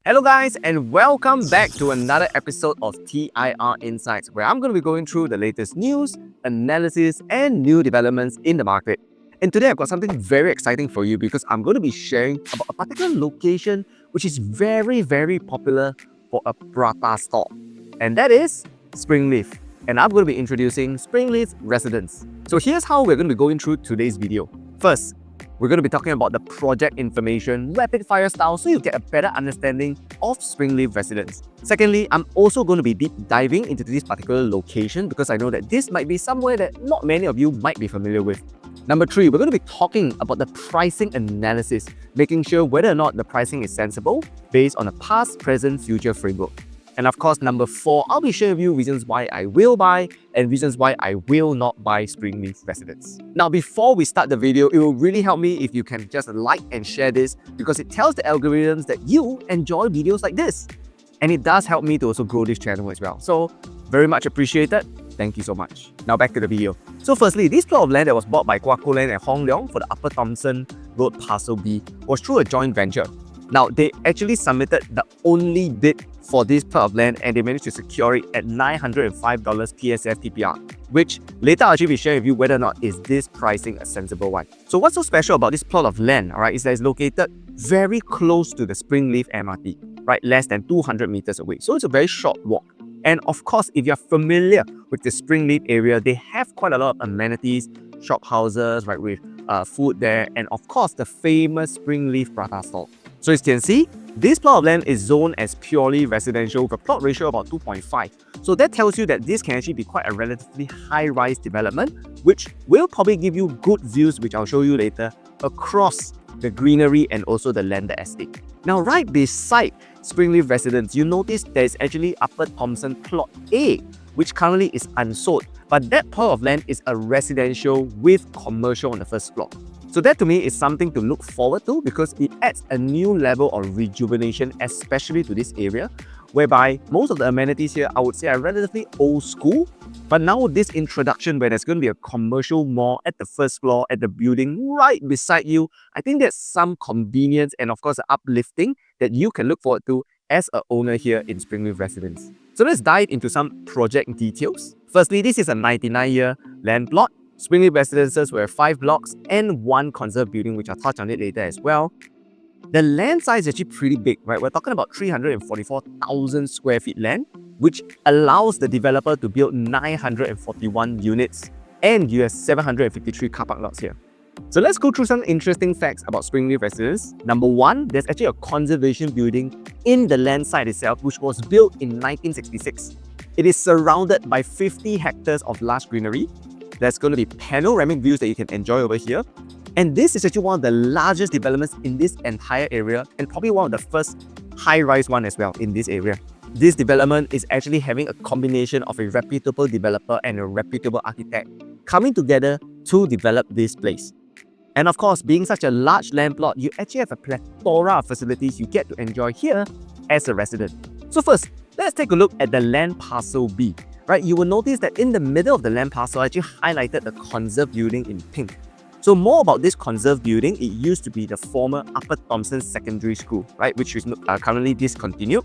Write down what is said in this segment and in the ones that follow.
Hello guys and welcome back to another episode of TIR Insights where I'm going to be going through the latest news, analysis and new developments in the market. And today I've got something very exciting for you because I'm going to be sharing about a particular location which is very popular for a Prata store. And that is Springleaf. And I'm going to be introducing Springleaf Residence. So here's how we're going to be going through today's video. First, we're going to be talking about the project information, rapid fire style, so you get a better understanding of Springleaf Residence. Secondly, I'm also going to be deep diving into this particular location because I know that this might be somewhere that not many of you might be familiar with. Number three, we're going to be talking about the pricing analysis, making sure whether or not the pricing is sensible based on a past, present, future framework. And of course, number four, I'll be sharing with you reasons why I will buy and reasons why I will not buy Springleaf Residence. Now, before we start the video, it will really help me if you can just like and share this because it tells the algorithms that you enjoy videos like this. And it does help me to also grow this channel as well. So, very much appreciated. Thank you so much. Now back to the video. So firstly, this plot of land that was bought by Guaco Land and Hong Leong for the Upper Thomson Road Parcel B was through a joint venture. Now, they actually submitted the only bid for this plot of land and they managed to secure it at $905 PSF TPR, which later I'll actually be sharing with you whether or not is this pricing a sensible one. So what's so special about this plot of land, alright, is that it's located very close to the Springleaf MRT, right, less than 200 meters away. So it's a very short walk. And of course, if you're familiar with the Springleaf area, they have quite a lot of amenities, shop houses, right, with food there, and of course, the famous Springleaf Prata stall. So as you can see, this plot of land is zoned as purely residential with a plot ratio about 2.5. So that tells you that this can actually be quite a relatively high-rise development, which will probably give you good views, which I'll show you later, across the greenery and also the landed estate. Now, right beside Springleaf Residence, you notice there's actually Upper Thomson Plot A, which currently is unsold. But that plot of land is a residential with commercial on the first floor. So that to me is something to look forward to because it adds a new level of rejuvenation, especially to this area, whereby most of the amenities here, I would say, are relatively old school. But now with this introduction where there's going to be a commercial mall at the first floor at the building right beside you, I think there's some convenience and of course uplifting that you can look forward to as an owner here in Springleaf Residence. So let's dive into some project details. Firstly, this is a 99-year land plot. Springleaf Residences were 5 blocks and 1 conserved building, which I'll touch on it later as well. The land size is actually pretty big, right? We're talking about 344,000 square feet land, which allows the developer to build 941 units, and you have 753 car park lots here. So let's go through some interesting facts about Springleaf Residence. Number one, there's actually a conservation building in the land site itself, which was built in 1966. It is surrounded by 50 hectares of lush greenery. There's going to be panoramic views that you can enjoy over here. And this is actually one of the largest developments in this entire area and probably one of the first high-rise one as well in this area. This development is actually having a combination of a reputable developer and a reputable architect coming together to develop this place. And of course, being such a large land plot, you actually have a plethora of facilities you get to enjoy here as a resident. So first, let's take a look at the land parcel B. Right, you will notice that in the middle of the land parcel, I actually highlighted the conserved building in pink. So more about this conserved building, it used to be the former Upper Thomson Secondary School, right, which is currently discontinued.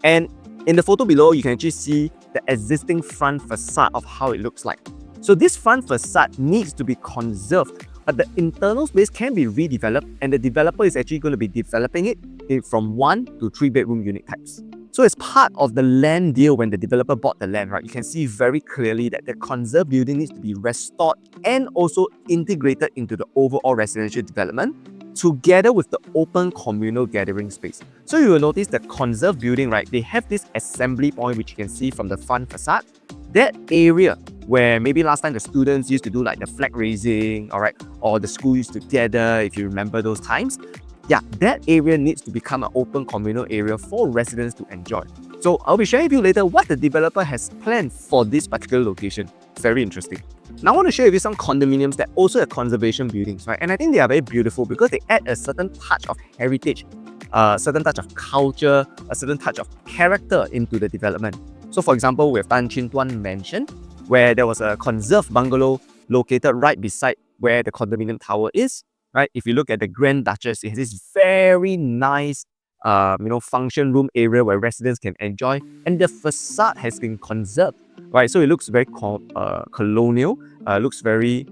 And in the photo below, you can actually see the existing front facade of how it looks like. So this front facade needs to be conserved, but the internal space can be redeveloped, and the developer is actually going to be developing it from 1 to 3 bedroom unit types. So as part of the land deal when the developer bought the land, right, you can see very clearly that the conserved building needs to be restored and also integrated into the overall residential development together with the open communal gathering space. So you will notice the conserved building, right, they have this assembly point which you can see from the front facade. That area where maybe last time the students used to do like the flag raising, all right, or the school used to gather, if you remember those times. Yeah, that area needs to become an open communal area for residents to enjoy. So I'll be sharing with you later what the developer has planned for this particular location. Very interesting. Now I want to share with you some condominiums that also have conservation buildings, right? And I think they are very beautiful because they add a certain touch of heritage, a certain touch of culture, a certain touch of character into the development. So for example, we have Tan Chin Tuan Mansion, where there was a conserved bungalow located right beside where the condominium tower is. Right, if you look at the Grand Duchess, it has this very nice function room area where residents can enjoy, and the facade has been conserved, right? So it looks very colonial, looks very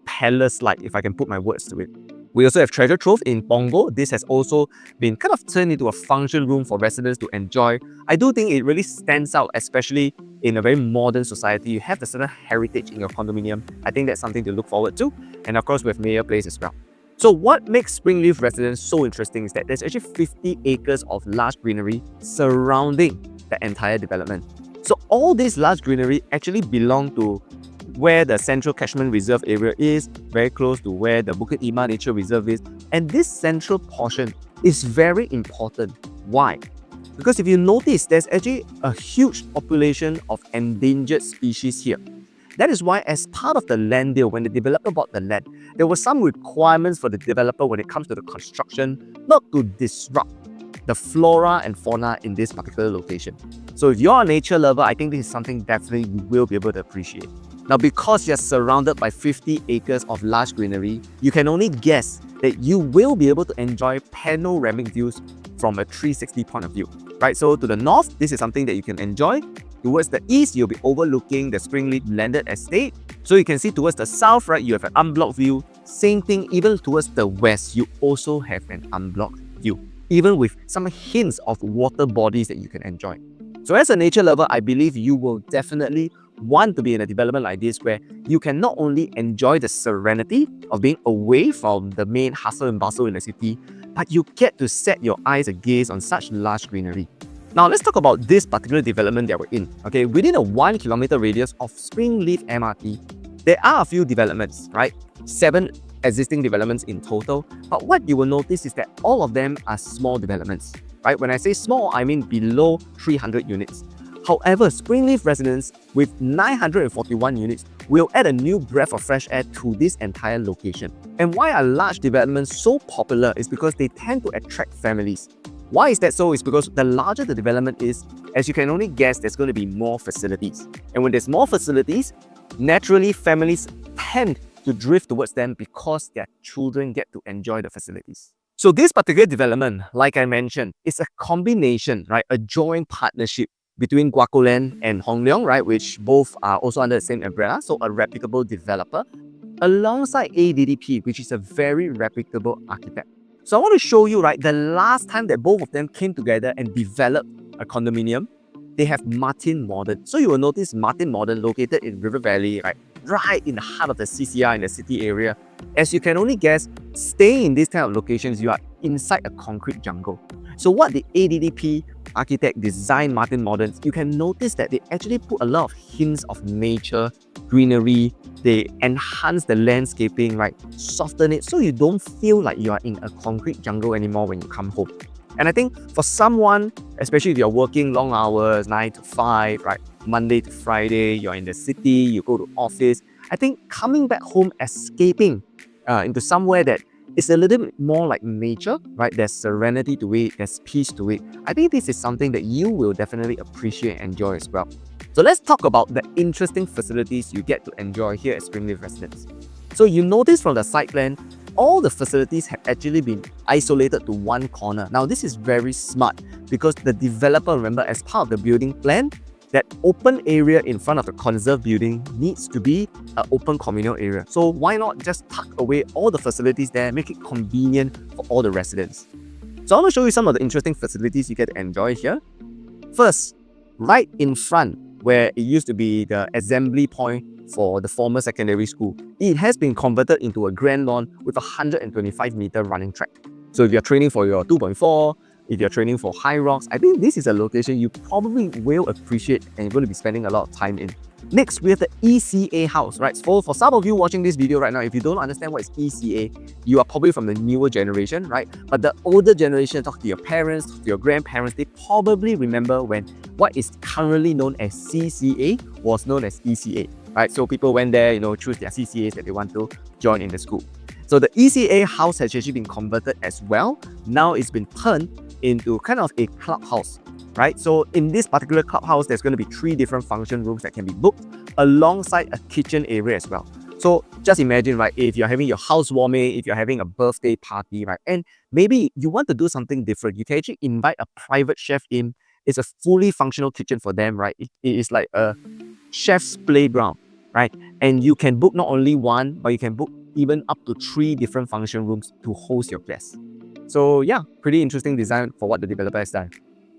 palace-like, if I can put my words to it. We also have Treasure Trove in Punggol. This has also been kind of turned into a function room for residents to enjoy. I do think it really stands out, especially in a very modern society. You have the certain heritage in your condominium. I think that's something to look forward to. And of course, with Mayor Place as well. So what makes Springleaf Residence so interesting is that there's actually 50 acres of large greenery surrounding the entire development. So all this large greenery actually belong to where the Central Catchment Reserve area is, very close to where the Bukit Timah Nature Reserve is. And this central portion is very important. Why? Because if you notice, there's actually a huge population of endangered species here. That is why, as part of the land deal, when the developer bought the land, there were some requirements for the developer when it comes to the construction not to disrupt the flora and fauna in this particular location. So if you're a nature lover, I think this is something definitely you will be able to appreciate. Now, because you're surrounded by 50 acres of large greenery, you can only guess that you will be able to enjoy panoramic views from a 360 point of view, right? So to the north, this is something that you can enjoy. Towards the east, you'll be overlooking the Springleaf landed estate. So you can see towards the south, right, you have an unblocked view. Same thing, even towards the west, you also have an unblocked view, even with some hints of water bodies that you can enjoy. So as a nature lover, I believe you will definitely want to be in a development like this where you can not only enjoy the serenity of being away from the main hustle and bustle in the city, but you get to set your eyes agaze on such large greenery. Now let's talk about this particular development that we're in. Okay, within a 1 kilometer radius of Springleaf MRT, there are a few developments, right? 7 existing developments in total, but what you will notice is that all of them are small developments, right? When I say small, I mean below 300 units. However, Springleaf Residence with 941 units will add a new breath of fresh air to this entire location. And why are large developments so popular is because they tend to attract families. Why is that so? Is because the larger the development is, as you can only guess, there's going to be more facilities. And when there's more facilities, naturally families tend to drift towards them because their children get to enjoy the facilities. So this particular development, like I mentioned, is a combination, right? A joint partnership between Guacoland and Hong Leong, right? Which both are also under the same umbrella, so a reputable developer, alongside ADDP, which is a very reputable architect. So I want to show you, right, the last time that both of them came together and developed a condominium, they have Martin Modern. So you will notice Martin Modern located in River Valley, right in the heart of the CCR in the city area. As you can only guess, staying in these kind of locations, you are inside a concrete jungle. So what the ADDP architect designed Martin Modern, you can notice that they actually put a lot of hints of nature, greenery. They enhance the landscaping, right? Soften it so you don't feel like you are in a concrete jungle anymore when you come home. And I think for someone, especially if you're working long hours, 9 to 5, right? Monday to Friday, you're in the city, you go to office. I think coming back home, escaping into somewhere that is a little bit more like nature, right? There's serenity to it, there's peace to it. I think this is something that you will definitely appreciate and enjoy as well. So let's talk about the interesting facilities you get to enjoy here at Springleaf Residence. So you notice from the site plan, all the facilities have actually been isolated to one corner. Now this is very smart because the developer, remember, as part of the building plan, that open area in front of the conserved building needs to be an open communal area. So why not just tuck away all the facilities there, make it convenient for all the residents? So I want to show you some of the interesting facilities you get to enjoy here. First, right in front, where it used to be the assembly point for the former secondary school, it has been converted into a grand lawn with a 125-meter running track. So if you're training for your 2.4, if you're training for high rocks, I think this is a location you probably will appreciate and you're going to be spending a lot of time in. Next, we have the ECA house, right? For some of you watching this video right now, if you don't understand what is ECA, you are probably from the newer generation, right? But the older generation, talk to your parents, to your grandparents, they probably remember when what is currently known as CCA was known as ECA, right? So people went there, choose their CCAs that they want to join in the school. So the ECA house has actually been converted as well. Now it's been turned into kind of a clubhouse, right? So in this particular clubhouse, there's going to be 3 different function rooms that can be booked alongside a kitchen area as well. So just imagine, right, if you're having your housewarming, if you're having a birthday party, right, and maybe you want to do something different, you can actually invite a private chef in. It's a fully functional kitchen for them, right? It is like a chef's playground, right? And you can book not only one, but you can book even up to 3 different function rooms to host your guests. So yeah, pretty interesting design for what the developer has done.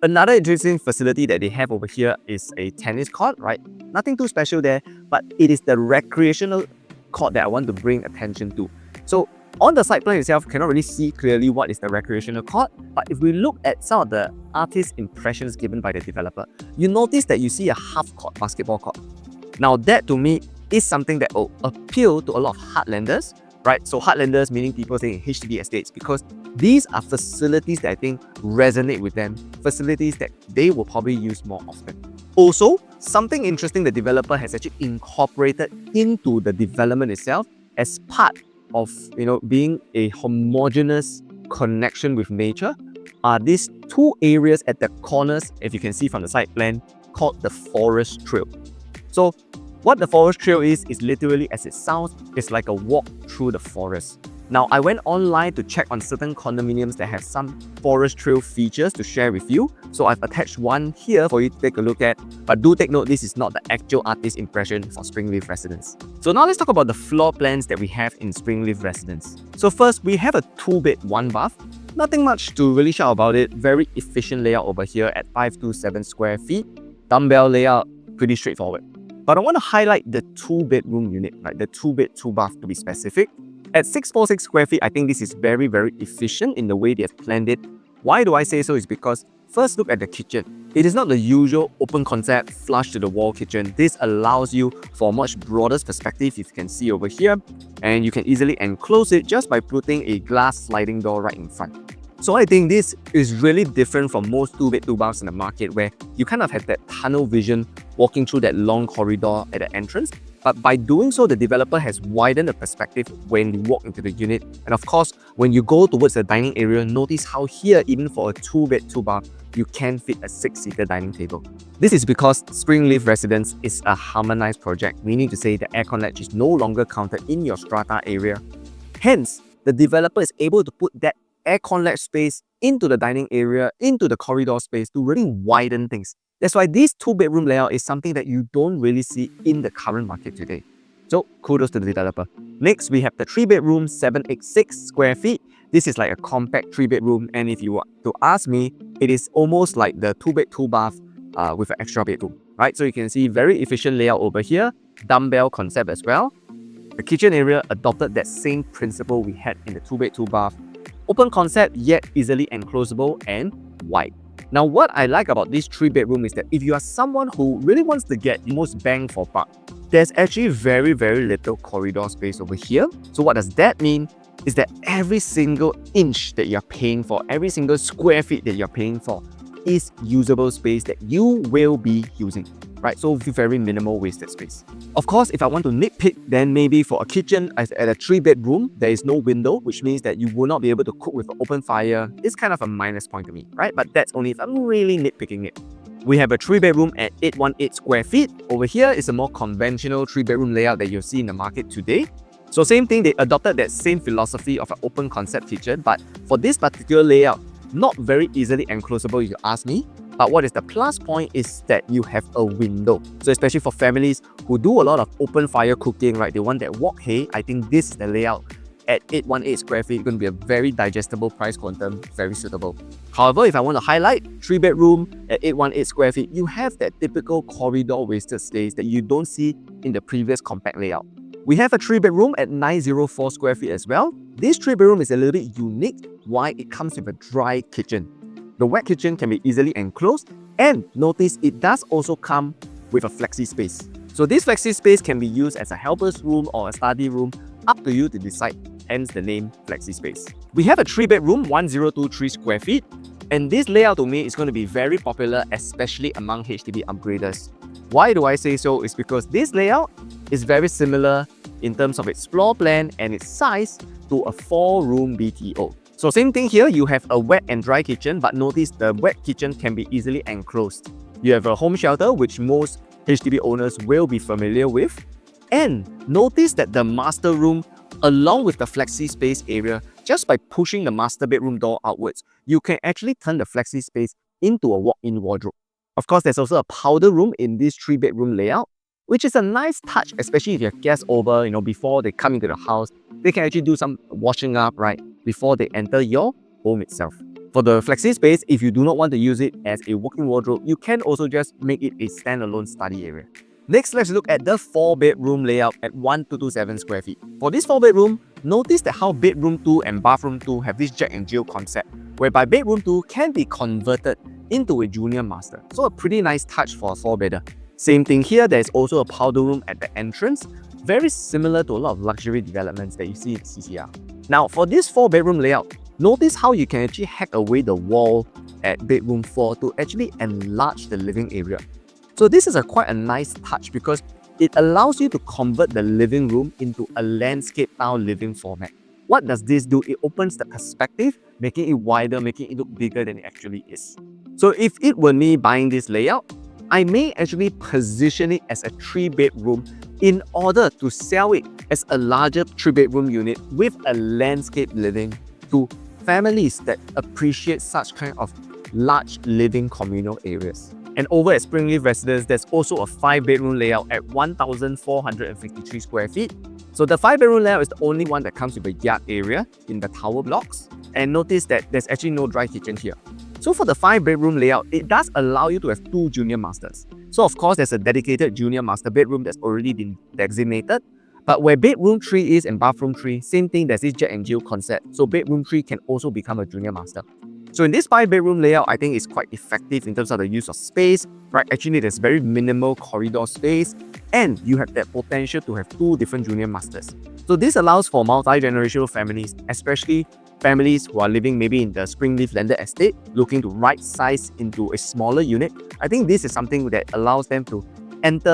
Another interesting facility that they have over here is a tennis court, right? Nothing too special there, but it is the recreational court that I want to bring attention to. So on the site plan itself, cannot really see clearly what is the recreational court, but if we look at some of the artist impressions given by the developer, you notice that you see a half-court basketball court. Now that to me is something that will appeal to a lot of heartlanders, right? So heartlanders meaning people staying in HDB estates, because these are facilities that I think resonate with them, facilities that they will probably use more often. Also, something interesting the developer has actually incorporated into the development itself as part of being a homogeneous connection with nature are these 2 areas at the corners, if you can see from the site plan, called the forest trail. So what the forest trail is literally as it sounds, it's like a walk through the forest. Now, I went online to check on certain condominiums that have some forest trail features to share with you. So I've attached one here for you to take a look at. But do take note, this is not the actual artist impression for Springleaf Residence. So now let's talk about the floor plans that we have in Springleaf Residence. So first, we have a 2-bed, 1-bath. Nothing much to really shout about it. Very efficient layout over here at 527 square feet. Dumbbell layout, pretty straightforward. But I want to highlight the 2-bedroom unit, right? The 2-bed, 2-bath to be specific. At 646 square feet, I think this is very, very efficient in the way they have planned it. Why do I say so? Is because first look at the kitchen. It is not the usual open concept, flush to the wall kitchen. This allows you for a much broader perspective, if you can see over here, and you can easily enclose it just by putting a glass sliding door right in front. So I think this is really different from most 2-bed, 2-baths in the market where you kind of have that tunnel vision walking through that long corridor at the entrance. But by doing so, the developer has widened the perspective when you walk into the unit. And of course, when you go towards the dining area, notice how here, even for a 2-bed, 2-bath, you can fit a 6-seater dining table. This is because Springleaf Residence is a harmonized project, meaning to say the aircon latch is no longer counted in your strata area. Hence, the developer is able to put that aircon latch space into the dining area, into the corridor space to really widen things. That's why this 2-bedroom layout is something that you don't really see in the current market today. So kudos to the developer. Next, we have the 3-bedroom, 786 square feet. This is like a compact 3-bedroom, and if you were to ask me, it is almost like the 2-bed, 2-bath with an extra bedroom, right? So you can see very efficient layout over here, dumbbell concept as well. The kitchen area adopted that same principle we had in the 2-bed, 2-bath. Open concept, yet easily enclosable and wide. Now, what I like about this 3-bedroom is that if you are someone who really wants to get the most bang for buck, there's actually very, very little corridor space over here. So what does that mean? Is that every single inch that you're paying for, every single square feet that you're paying for is usable space that you will be using, right? So very minimal wasted space. Of course, if I want to nitpick, then maybe for a kitchen at a 3-bedroom, there is no window, which means that you will not be able to cook with an open fire. It's kind of a minus point to me, right? But that's only if I'm really nitpicking it. We have a 3-bedroom at 818 square feet. Over here is a more conventional 3-bedroom layout that you'll see in the market today. So same thing, they adopted that same philosophy of an open concept kitchen, but for this particular layout, not very easily enclosable if you ask me. But what is the plus point is that you have a window. So especially for families who do a lot of open fire cooking, right? They want that wok hay. I think this is the layout at 818 square feet. It's going to be a very digestible price quantum, very suitable. However, if I want to highlight 3-bedroom at 818 square feet, you have that typical corridor wasted space that you don't see in the previous compact layout. We have a 3-bedroom at 904 square feet as well. This 3-bedroom is a little bit unique. Why? It comes with a dry kitchen. The wet kitchen can be easily enclosed, and notice it does also come with a flexi space. So this flexi space can be used as a helper's room or a study room, up to you to decide, hence the name flexi space. We have a 3-bedroom, 1023 square feet, and this layout to me is going to be very popular, especially among HDB upgraders. Why do I say so? It's because this layout is very similar in terms of its floor plan and its size to a 4-room BTO. So same thing here, you have a wet and dry kitchen, but notice the wet kitchen can be easily enclosed. You have a home shelter, which most HDB owners will be familiar with. And notice that the master room, along with the flexi space area, just by pushing the master bedroom door outwards, you can actually turn the flexi space into a walk-in wardrobe. Of course, there's also a powder room in this 3-bedroom layout, which is a nice touch, especially if you have guests over, before they come into the house. They can actually do some washing up, right, before they enter your home itself. For the flexi space, if you do not want to use it as a walk-in wardrobe, you can also just make it a standalone study area. Next, let's look at the 4-bedroom layout at 1227 square feet. For this 4-bedroom, notice that how bedroom 2 and bathroom 2 have this Jack and Jill concept, whereby bedroom 2 can be converted into a junior master. So a pretty nice touch for a 4-bedder. Same thing here, there's also a powder room at the entrance, very similar to a lot of luxury developments that you see in CCR. Now, for this 4-bedroom layout, notice how you can actually hack away the wall at bedroom 4 to actually enlarge the living area. So this is quite a nice touch because it allows you to convert the living room into a landscape-style living format. What does this do? It opens the perspective, making it wider, making it look bigger than it actually is. So if it were me buying this layout, I may actually position it as a 3-bedroom in order to sell it as a larger 3-bedroom unit with a landscape living to families that appreciate such kind of large living communal areas. And over at Springleaf Residence, there's also a 5-bedroom layout at 1,453 square feet. So the 5-bedroom layout is the only one that comes with a yard area in the tower blocks. And notice that there's actually no dry kitchen here. So for the 5-bedroom layout, it does allow you to have 2 junior masters. So of course, there's a dedicated junior master bedroom that's already been designated. But where bedroom 3 is and bathroom 3, same thing, there's this Jack and Jill concept. So bedroom 3 can also become a junior master. So in this 5-bedroom layout, I think it's quite effective in terms of the use of space, right? Actually, there's very minimal corridor space, and you have that potential to have 2 different junior masters. So this allows for multi-generational families, especially families who are living maybe in the Springleaf landed estate, looking to right-size into a smaller unit. I think this is something that allows them to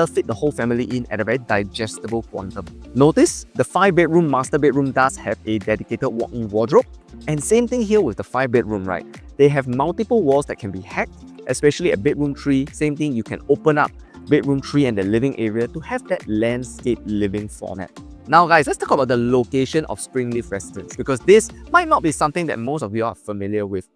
fit the whole family in at a very digestible quantum. Notice the 5-bedroom master bedroom does have a dedicated walk-in wardrobe. And same thing here with the 5-bedroom, right? They have multiple walls that can be hacked, especially at bedroom 3. Same thing, you can open up bedroom 3 and the living area to have that landscape living format. Now guys, let's talk about the location of Springleaf Residence, because this might not be something that most of you are familiar with.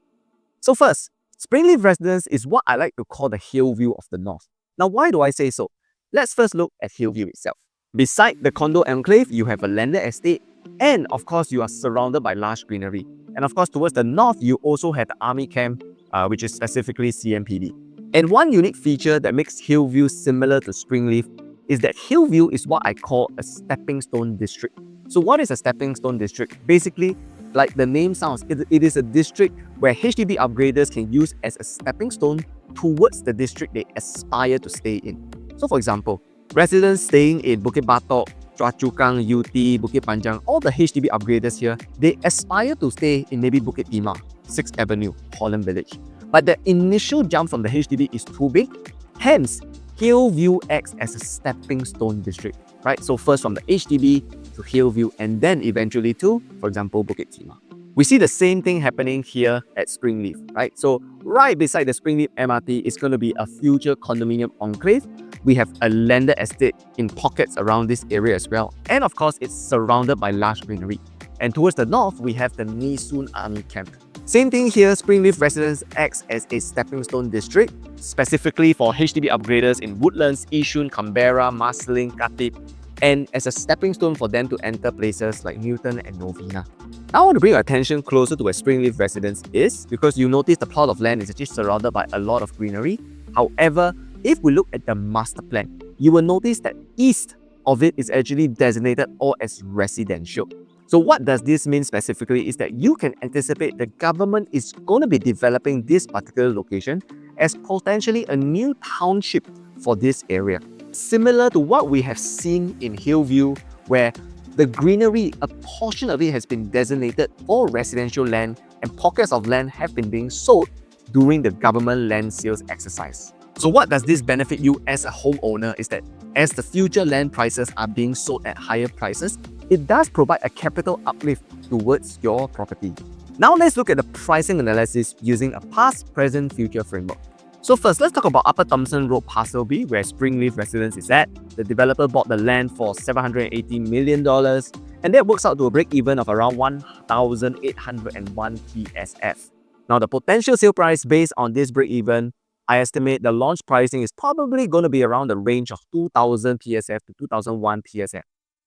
So first, Springleaf Residence is what I like to call the hill view of the north. Now, why do I say so? Let's first look at Hillview itself. Beside the condo enclave, you have a landed estate, and of course, you are surrounded by lush greenery. And of course, towards the north, you also have the army camp, which is specifically CMPD. And one unique feature that makes Hillview similar to Springleaf is that Hillview is what I call a stepping stone district. So what is a stepping stone district? Basically, like the name sounds, it is a district where HDB upgraders can use as a stepping stone towards the district they aspire to stay in. So for example, residents staying in Bukit Batok, Choa Chu Kang, UT, Bukit Panjang, all the HDB upgraders here, they aspire to stay in maybe Bukit Timah, 6th Avenue, Holland Village. But the initial jump from the HDB is too big, hence Hillview acts as a stepping stone district, right? So first from the HDB to Hillview and then eventually to, for example, Bukit Timah. We see the same thing happening here at Springleaf, right? So right beside the Springleaf MRT is going to be a future condominium enclave. We have a landed estate in pockets around this area as well. And of course, it's surrounded by lush greenery. And towards the north, we have the Nee Soon Army Camp. Same thing here, Springleaf Residence acts as a stepping stone district, specifically for HDB upgraders in Woodlands, Yishun, Canberra, Marsiling, Khatib, and as a stepping stone for them to enter places like Newton and Novena. Now I want to bring your attention closer to where Springleaf Residence is, because you notice the plot of land is actually surrounded by a lot of greenery. However, if we look at the master plan, you will notice that east of it is actually designated all as residential. So what does this mean specifically is that you can anticipate the government is going to be developing this particular location as potentially a new township for this area. Similar to what we have seen in Hillview, where the greenery, a portion of it has been designated for residential land and pockets of land have been being sold during the government land sales exercise. So what does this benefit you as a homeowner is that as the future land prices are being sold at higher prices, it does provide a capital uplift towards your property. Now let's look at the pricing analysis using a past, present, future framework. So first, let's talk about Upper Thomson Road Parcel B, where Springleaf Residence is at. The developer bought the land for $780 million, and that works out to a break-even of around 1,801 PSF. Now, the potential sale price based on this break-even, I estimate the launch pricing is probably going to be around the range of 2,000 PSF to 2,001 PSF,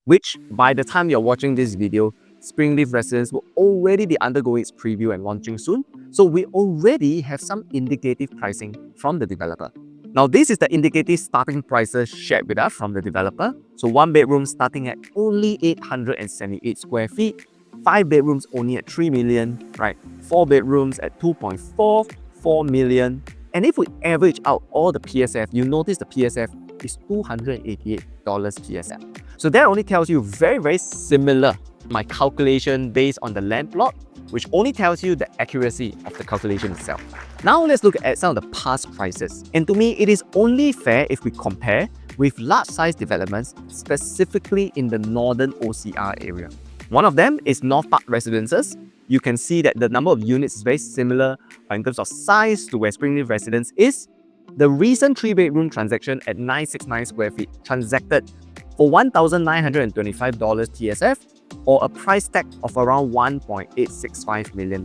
which by the time you're watching this video, Springleaf Residence will already be undergoing its preview and launching soon, so we already have some indicative pricing from the developer. Now, this is the indicative starting prices shared with us from the developer. So 1 bedroom starting at only 878 square feet, 5 bedrooms only at 3 million, right? 4 bedrooms at 2.44 million. And if we average out all the PSF, you notice the PSF is $288 PSF. So that only tells you very similar my calculation based on the land plot, which only tells you the accuracy of the calculation itself. Now let's look at some of the past prices. And to me, it is only fair if we compare with large-size developments, specifically in the northern OCR area. One of them is North Park Residences. You can see that the number of units is very similar in terms of size to where Springleaf Residence is. The recent 3-bedroom transaction at 969 square feet transacted for $1,925 TSF, or a price tag of around $1.865 million.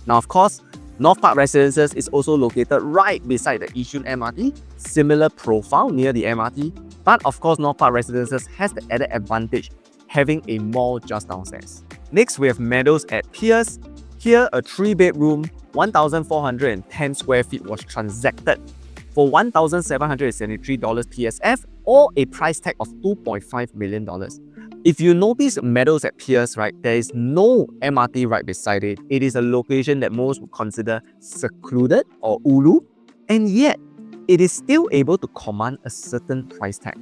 Now, of course, North Park Residences is also located right beside the Yishun MRT, similar profile near the MRT, but of course, North Park Residences has the added advantage having a mall just downstairs. Next, we have Meadows at Pierce. Here, a 3-bedroom, 1,410 square feet was transacted for $1,773 PSF, or a price tag of $2.5 million. If you notice Meadows at Pierce, right, there is no MRT right beside it. It is a location that most would consider secluded or ulu, and yet it is still able to command a certain price tag.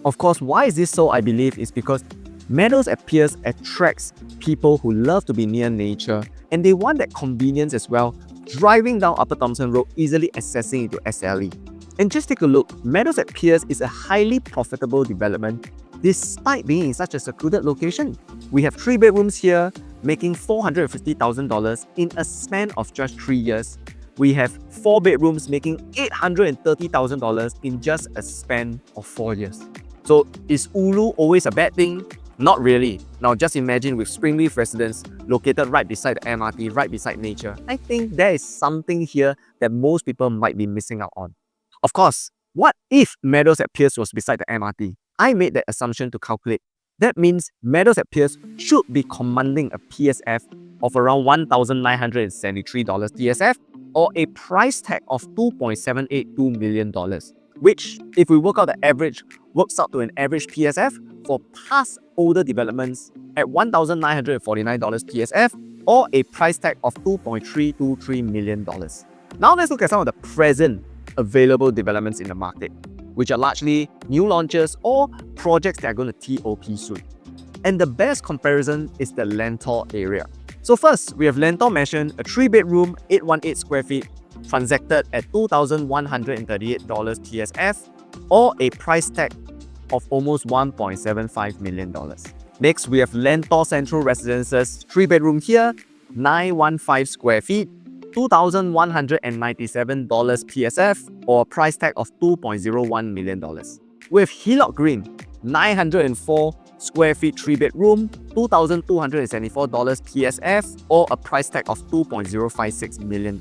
Of course, why is this so? I believe is because Meadows at Pierce attracts people who love to be near nature, and they want that convenience as well, driving down Upper Thomson Road, easily accessing into SLE. And just take a look, Meadows at Pierce is a highly profitable development despite being in such a secluded location. We have 3 bedrooms here, making $450,000 in a span of just 3 years. We have 4 bedrooms making $830,000 in just a span of 4 years. So is Ulu always a bad thing? Not really. Now just imagine with Springleaf Residence located right beside the MRT, right beside nature. I think there is something here that most people might be missing out on. Of course, what if Meadows at Pierce was beside the MRT? I made that assumption to calculate. That means Meadows at Pierce should be commanding a PSF of around $1,973 TSF, or a price tag of $2.782 million, which, if we work out the average, works out to an average PSF for past older developments at $1,949 PSF, or a price tag of $2.323 million. Now let's look at some of the present available developments in the market, which are largely new launches or projects that are going to TOP soon. And the best comparison is the Lentor area. So first, we have Lentor Mansion, a 3-bedroom, 818 square feet, transacted at $2,138 TSF, or a price tag of almost $1.75 million. Next, we have Lentor Central Residences, 3-bedroom here, 915 square feet, $2,197 PSF, or a price tag of $2.01 million. With Hillock Green, 904 square feet 3-bedroom, $2,274 PSF, or a price tag of $2.056 million.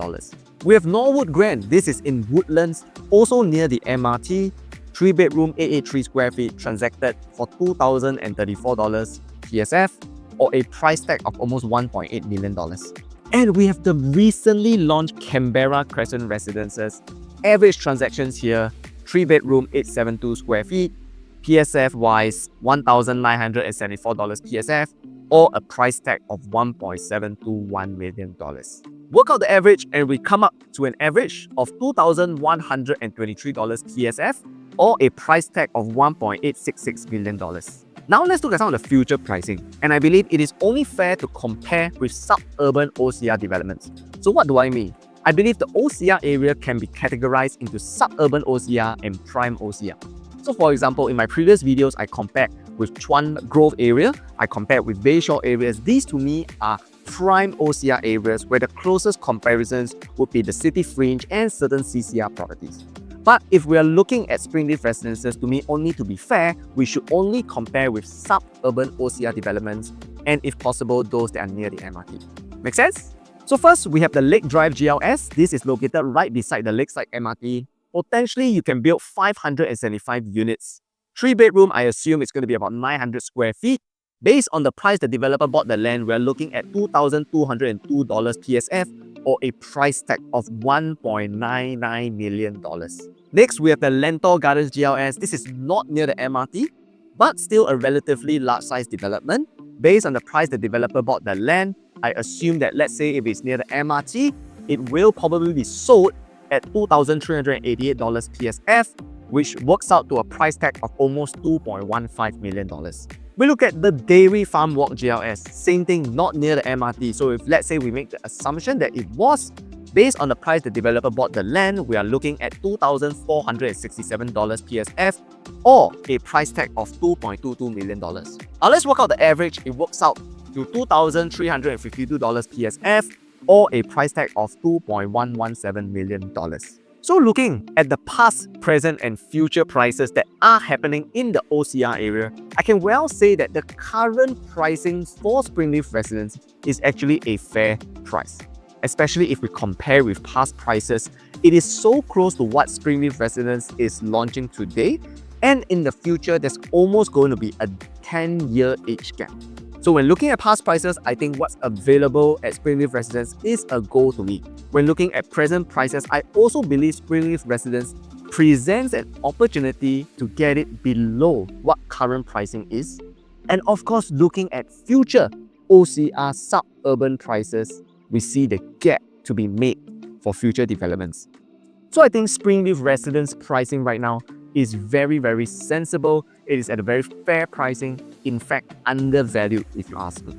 We have Norwood Grand. This is in Woodlands, also near the MRT, 3-bedroom, 883 square feet, transacted for $2,034 PSF, or a price tag of almost $1.8 million. And we have the recently launched Canberra Crescent Residences. Average transactions here, 3-bedroom, 872 square feet, PSF-wise, $1,974 PSF, or a price tag of $1.721 million. Work out the average and we come up to an average of $2,123 PSF, or a price tag of $1.866 million. Now let's look at some of the future pricing, and I believe it is only fair to compare with suburban OCR developments. So what do I mean? I believe the OCR area can be categorized into suburban OCR and prime OCR. So for example, in my previous videos, I compared with Chuan Grove area, I compared with Bayshore areas. These to me are prime OCR areas where the closest comparisons would be the city fringe and certain CCR properties. But if we are looking at Springleaf Residences, to me, only to be fair, we should only compare with suburban OCR developments and, if possible, those that are near the MRT. Make sense? So first, we have the Lake Drive GLS. This is located right beside the Lakeside MRT. Potentially, you can build 575 units. 3-bedroom, I assume it's going to be about 900 square feet. Based on the price the developer bought the land, we're looking at $2,202 PSF or a price tag of $1.99 million. Next, we have the Lentor Gardens GLS. This is not near the MRT, but still a relatively large-sized development. Based on the price the developer bought the land, I assume that, let's say if it's near the MRT, it will probably be sold at $2,388 PSF, which works out to a price tag of almost $2.15 million. We look at the Dairy Farm Walk GLS, same thing, not near the MRT. So if, let's say, we make the assumption that it was, based on the price the developer bought the land, we are looking at $2,467 PSF or a price tag of $2.22 million. Now let's work out the average. It works out to $2,352 PSF or a price tag of $2.117 million. So looking at the past, present and future prices that are happening in the OCR area, I can well say that the current pricing for Springleaf Residence is actually a fair price. Especially if we compare with past prices, it is so close to what Springleaf Residence is launching today, and in the future, there's almost going to be a 10-year age gap. So when looking at past prices, I think what's available at Springleaf Residence is a goal to me. When looking at present prices, I also believe Springleaf Residence presents an opportunity to get it below what current pricing is. And of course, looking at future OCR suburban prices, we see the gap to be made for future developments. So I think Springleaf Residence pricing right now is very, very sensible. It is at a very fair pricing, in fact, undervalued if you ask me.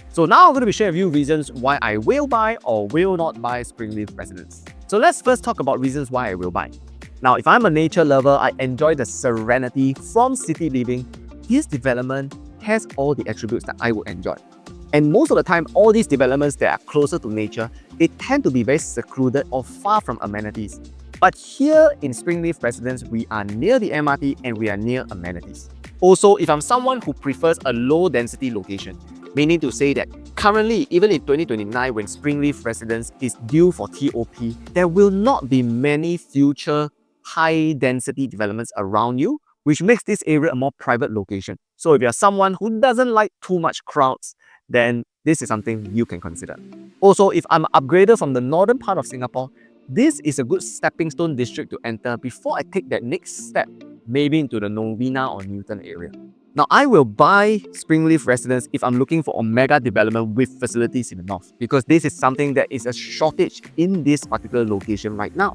So now I'm going to be sharing with you reasons why I will buy or will not buy Springleaf Residence. So let's first talk about reasons why I will buy. Now, if I'm a nature lover, I enjoy the serenity from city living. This development has all the attributes that I would enjoy. And most of the time, all these developments that are closer to nature, they tend to be very secluded or far from amenities. But here in Springleaf Residence, we are near the MRT and we are near amenities. Also, if I'm someone who prefers a low-density location, meaning to say that currently, even in 2029, when Springleaf Residence is due for TOP, there will not be many future high-density developments around you, which makes this area a more private location. So if you're someone who doesn't like too much crowds, then this is something you can consider. Also, if I'm an upgrader from the northern part of Singapore, this is a good stepping stone district to enter before I take that next step, maybe into the Novena or Newton area. Now, I will buy Springleaf Residence if I'm looking for a mega development with facilities in the north, because this is something that is a shortage in this particular location right now.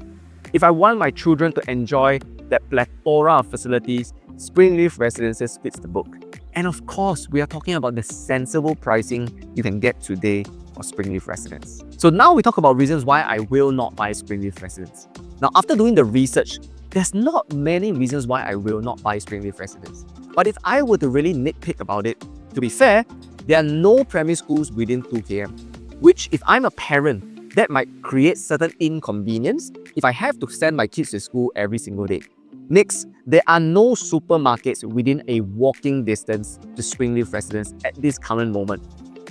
If I want my children to enjoy that plethora of facilities, Springleaf Residences fits the book. And of course, we are talking about the sensible pricing you can get today for Springleaf Residence. So now we talk about reasons why I will not buy Springleaf Residence. Now, after doing the research, there's not many reasons why I will not buy Springleaf Residence. But if I were to really nitpick about it, to be fair, there are no primary schools within 2 km, which if I'm a parent, that might create certain inconvenience if I have to send my kids to school every single day. Next, there are no supermarkets within a walking distance to Springleaf Residence at this current moment.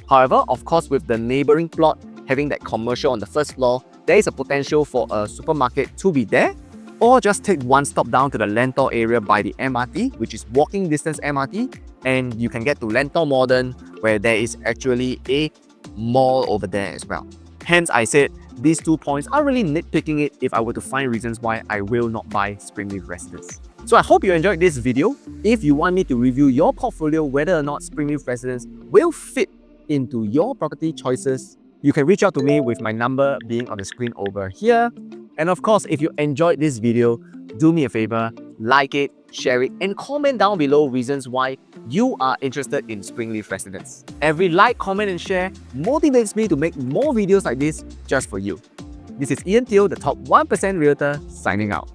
However, of course, with the neighboring plot having that commercial on the first floor, there is a potential for a supermarket to be there, or just take one stop down to the Lentor area by the MRT, which is walking distance MRT, and you can get to Lentor Modern, where there is actually a mall over there as well. Hence, I said these 2 points are really nitpicking it if I were to find reasons why I will not buy Springleaf Residence. So I hope you enjoyed this video. If you want me to review your portfolio, whether or not Springleaf Residence will fit into your property choices, you can reach out to me with my number being on the screen over here. And of course, if you enjoyed this video, do me a favor, like it, share it, and comment down below reasons why you are interested in Springleaf Residence. Every like, comment, and share motivates me to make more videos like this just for you. This is Ian Teo, the top 1% Realtor, signing out.